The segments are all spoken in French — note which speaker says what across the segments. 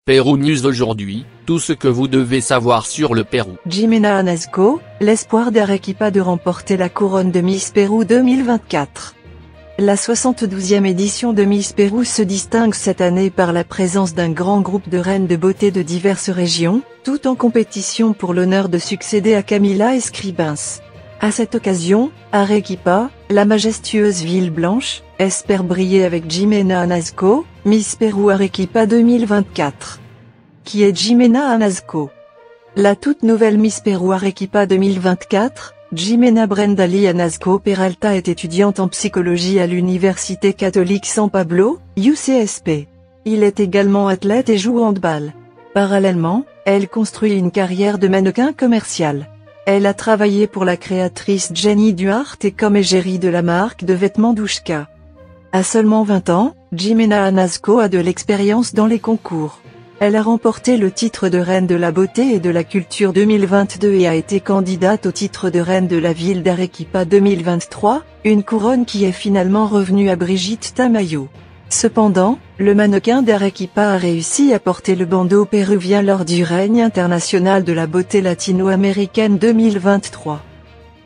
Speaker 1: Pérou News aujourd'hui, tout ce que vous devez savoir sur le Pérou.
Speaker 2: Jimena Anasco, l'espoir d'Arequipa de remporter la couronne de Miss Pérou 2024. La 72e édition de Miss Pérou se distingue cette année par la présence d'un grand groupe de reines de beauté de diverses régions, tout en compétition pour l'honneur de succéder à Camila Escribens. À cette occasion, Arequipa, la majestueuse ville blanche, espère briller avec Jimena Anasco, Miss Pérou Arequipa 2024. Qui est Jimena Anasco? La toute nouvelle Miss Pérou Arequipa 2024, Jimena Brendali Anasco Peralta est étudiante en psychologie à l'Université catholique San Pablo, UCSP. Il est également athlète et joue au handball. Parallèlement, elle construit une carrière de mannequin commercial. Elle a travaillé pour la créatrice Jenny Duarte et comme égérie de la marque de vêtements Douchka. À seulement 20 ans, Jimena Anasco a de l'expérience dans les concours. Elle a remporté le titre de Reine de la Beauté et de la Culture 2022 et a été candidate au titre de Reine de la Ville d'Arequipa 2023, une couronne qui est finalement revenue à Brigitte Tamayo. Cependant, le mannequin d'Arequipa a réussi à porter le bandeau péruvien lors du règne international de la beauté latino-américaine 2023.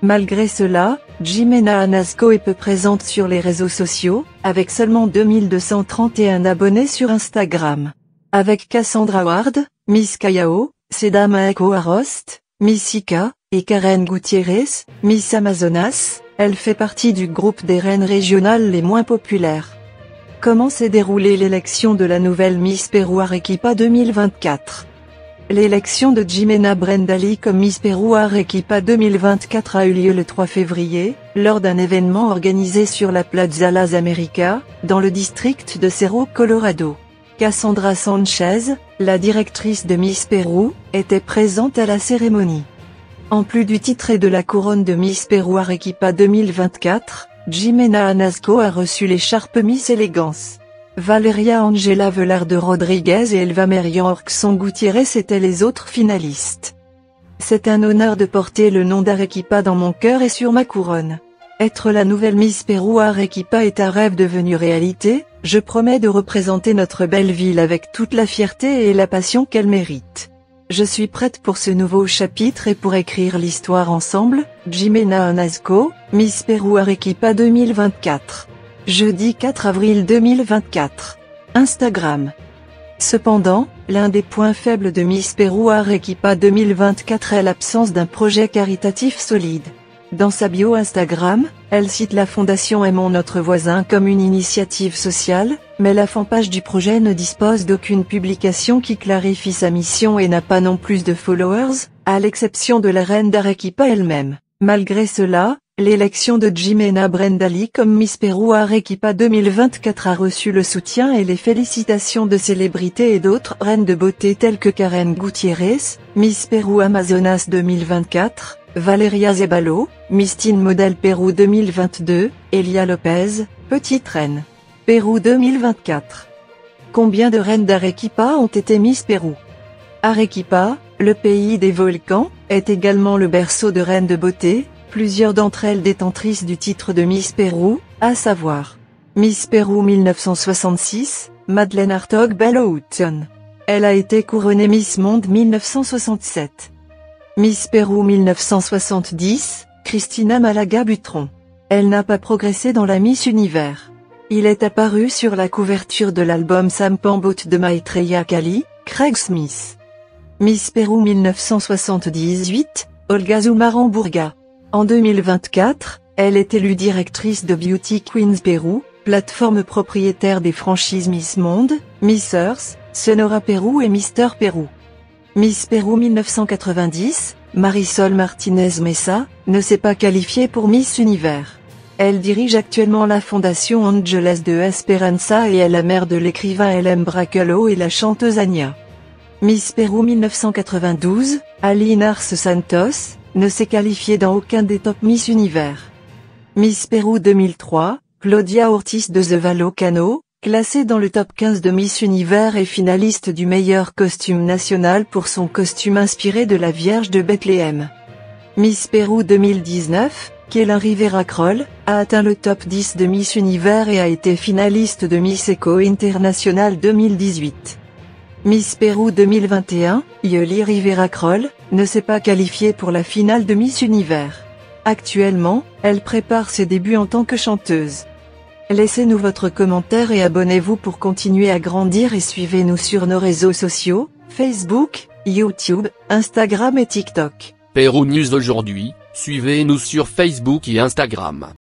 Speaker 2: Malgré cela, Jimena Anasco est peu présente sur les réseaux sociaux, avec seulement 2231 abonnés sur Instagram. Avec Cassandra Ward, Miss Callao, Seda Maeko Arost, Miss Ika, et Karen Gutiérrez, Miss Amazonas, elle fait partie du groupe des reines régionales les moins populaires. Comment s'est déroulée l'élection de la nouvelle Miss Pérou Arequipa 2024? L'élection de Jimena Brendali comme Miss Pérou Arequipa 2024 a eu lieu le 3 février, lors d'un événement organisé sur la Plaza Las Américas, dans le district de Cerro Colorado. Cassandra Sanchez, la directrice de Miss Pérou, était présente à la cérémonie. En plus du titre et de la couronne de Miss Pérou Arequipa 2024, Jimena Anasco a reçu l'écharpe Miss Élégance. Valeria Angela Velarde Rodriguez et Elva Merian Orxon Gutiérrez étaient les autres finalistes. C'est un honneur de porter le nom d'Arequipa dans mon cœur et sur ma couronne. Être la nouvelle Miss Pérou Arequipa est un rêve devenu réalité, je promets de représenter notre belle ville avec toute la fierté et la passion qu'elle mérite. Je suis prête pour ce nouveau chapitre et pour écrire l'histoire ensemble. Jimena Anasco, Miss Pérou Arequipa 2024. Jeudi 4 avril 2024. Instagram. Cependant, l'un des points faibles de Miss Pérou Arequipa 2024 est l'absence d'un projet caritatif solide. Dans sa bio Instagram, elle cite la fondation Aimons notre voisin comme une initiative sociale, mais la fanpage du projet ne dispose d'aucune publication qui clarifie sa mission et n'a pas non plus de followers, à l'exception de la reine d'Arequipa elle-même. Malgré cela, l'élection de Jimena Brendali comme Miss Pérou Arequipa 2024 a reçu le soutien et les félicitations de célébrités et d'autres reines de beauté telles que Karen Gutiérrez, Miss Pérou Amazonas 2024, Valeria Zebalo, Miss Teen Model Pérou 2022, Elia Lopez, Petite Reine. Pérou 2024. Combien de reines d'Arequipa ont été Miss Pérou? Arequipa, le pays des volcans, est également le berceau de reines de beauté, plusieurs d'entre elles détentrices du titre de Miss Pérou, à savoir Miss Pérou 1966, Madeleine Hartog Bello-Houghton. Elle a été couronnée Miss Monde 1967. Miss Pérou 1970, Christina Malaga Butron. Elle n'a pas progressé dans la Miss Univers. Il est apparu sur la couverture de l'album Sam Pambot de Maitreya Kali, Craig Smith. Miss Pérou 1978, Olga Zoumaran-Bourga. En 2024, elle est élue directrice de Beauty Queens Pérou, plateforme propriétaire des franchises Miss Monde, Miss Earth, Sonora Pérou et Mister Pérou. Miss Pérou 1990, Marisol Martinez Mesa, ne s'est pas qualifiée pour Miss Univers. Elle dirige actuellement la fondation Angeles de Esperanza et est la mère de l'écrivain L.M. Bracalo et la chanteuse Anya. Miss Pérou 1992, Aline Arce Santos, ne s'est qualifiée dans aucun des top Miss Univers. Miss Pérou 2003, Claudia Ortiz de The Valocano, classée dans le top 15 de Miss Univers et finaliste du meilleur costume national pour son costume inspiré de la Vierge de Bethléem. Miss Pérou 2019, Kélin Rivera Kroll, a atteint le top 10 de Miss Univers et a été finaliste de Miss Eco International 2018. Miss Pérou 2021, Yoli Rivera Kroll, ne s'est pas qualifiée pour la finale de Miss Univers. Actuellement, elle prépare ses débuts en tant que chanteuse. Laissez-nous votre commentaire et abonnez-vous pour continuer à grandir et suivez-nous sur nos réseaux sociaux, Facebook, YouTube, Instagram et TikTok.
Speaker 1: Pérou News aujourd'hui, suivez-nous sur Facebook et Instagram.